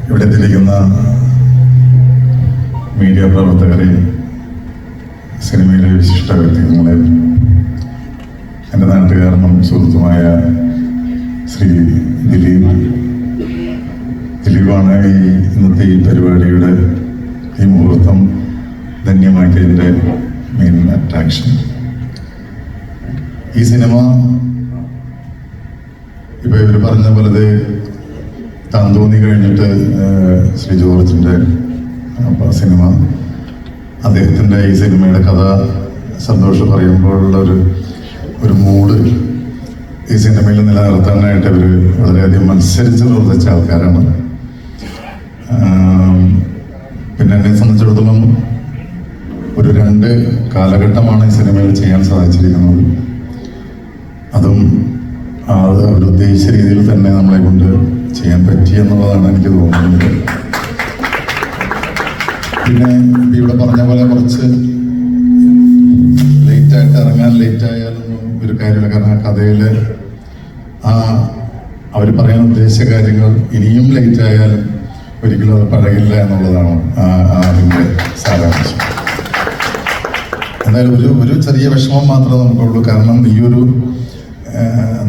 ഇവിടെ എത്തിയിരിക്കുന്ന മീഡിയ പ്രവർത്തകരെ, സിനിമയിലെ വിശിഷ്ട വ്യക്തിത്വങ്ങളെ, എൻ്റെ നാട്ടുകാരനും സുഹൃത്തുമായ ശ്രീ ദിലീപാണ് ഇന്നത്തെ ഈ പരിപാടിയുടെ ഈ മുഹൂർത്തം ധന്യമാക്കിയതിൻ്റെ മെയിൻ അട്രാക്ഷൻ. ഈ സിനിമ ഇപ്പൊ ഇവർ പറഞ്ഞ പോലെ താൻ തോന്നി കഴിഞ്ഞിട്ട് ശ്രീ ജോർജിൻ്റെ സിനിമ, അദ്ദേഹത്തിൻ്റെ ഈ സിനിമയുടെ കഥ സന്തോഷം പറയുമ്പോഴുള്ള ഒരു മൂഡ് ഈ സിനിമയിൽ നിലനിർത്താനായിട്ട് അവർ വളരെയധികം മത്സരിച്ച് പ്രവർത്തിച്ച ആൾക്കാരാണ്. പിന്നെ എന്നെ സംബന്ധിച്ചിടത്തോളം ഒരു 2 കാലഘട്ടമാണ് ഈ സിനിമയിൽ ചെയ്യാൻ സാധിച്ചിരിക്കുന്നത്. അതും അത് അവരുദ്ദേശിച്ച രീതിയിൽ തന്നെ നമ്മളെ കൊണ്ട് ചെയ്യാൻ പറ്റി എന്നുള്ളതാണ് എനിക്ക് തോന്നുന്നത്. പിന്നെ ഇവിടെ പറഞ്ഞ പോലെ കുറച്ച് ലേറ്റായിട്ട് ഇറങ്ങാൻ ലേറ്റായാലൊന്നും ഒരു കാര്യമില്ല. കാരണം ആ കഥയിൽ അവർ പറയാൻ ഉദ്ദേശിച്ച കാര്യങ്ങൾ ഇനിയും ലേറ്റായാലും ഒരിക്കലും അത് പഴകില്ല എന്നുള്ളതാണ് അതിൻ്റെ സാരാംശം. എന്തായാലും ഒരു ചെറിയ വിഷമം മാത്രമേ നമുക്കുള്ളൂ. കാരണം ഈ ഒരു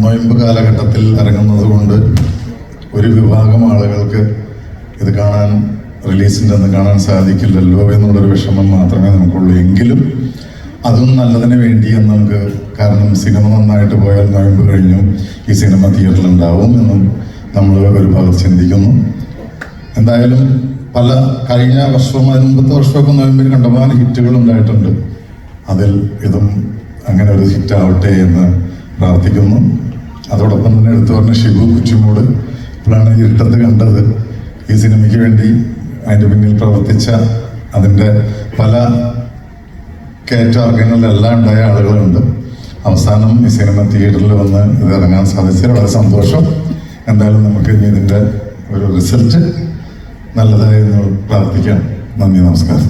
നൊയമ്പ് കാലഘട്ടത്തിൽ ഇറങ്ങുന്നത് കൊണ്ട് ഒരു വിഭാഗം ആളുകൾക്ക് ഇത് കാണാൻ, റിലീസിൻ്റെ അന്ന് കാണാൻ സാധിക്കില്ലല്ലോ എന്നുള്ളൊരു വിഷമം മാത്രമേ നമുക്കുള്ളൂ. എങ്കിലും അതും നല്ലതിന് വേണ്ടിയെന്ന് നമുക്ക്, കാരണം സിനിമ നന്നായിട്ട് പോയാൽ നൊയമ്പ് കഴിഞ്ഞു ഈ സിനിമ തിയേറ്ററിൽ ഉണ്ടാവും എന്നും നമ്മൾ ഒരു ഭാഗത്ത് ചിന്തിക്കുന്നു. എന്തായാലും പല കഴിഞ്ഞ വർഷവും അതിന് മുമ്പത്തെ വർഷമൊക്കെ നൊയമ്പിന് കണ്ടമാനം ഹിറ്റുകൾ ഉണ്ടായിട്ടുണ്ട്. അതിൽ ഇതും അങ്ങനെ ഒരു ഹിറ്റാവട്ടെ എന്ന് പ്രാർത്ഥിക്കുന്നു. അതോടൊപ്പം തന്നെ എടുത്തു പറഞ്ഞ ഷിബു കുച്ചുമൂട് ഇപ്പോഴാണ് ഇരുട്ടത്ത് കണ്ടത്. ഈ സിനിമയ്ക്ക് വേണ്ടി അതിൻ്റെ പിന്നിൽ പ്രവർത്തിച്ച, അതിൻ്റെ പല കയറ്റാർഗങ്ങളിലെല്ലാം ഉണ്ടായ ആളുകളുണ്ട്. അവസാനം ഈ സിനിമ തിയേറ്ററിൽ വന്ന് ഇത് ഇറങ്ങാൻ സാധിച്ചതിൽ വളരെ സന്തോഷം. എന്തായാലും നമുക്ക് ഇനി ഇതിൻ്റെ ഒരു റിസൾട്ട് നല്ലതായി പ്രാർത്ഥിക്കാം. നന്ദി, നമസ്കാരം.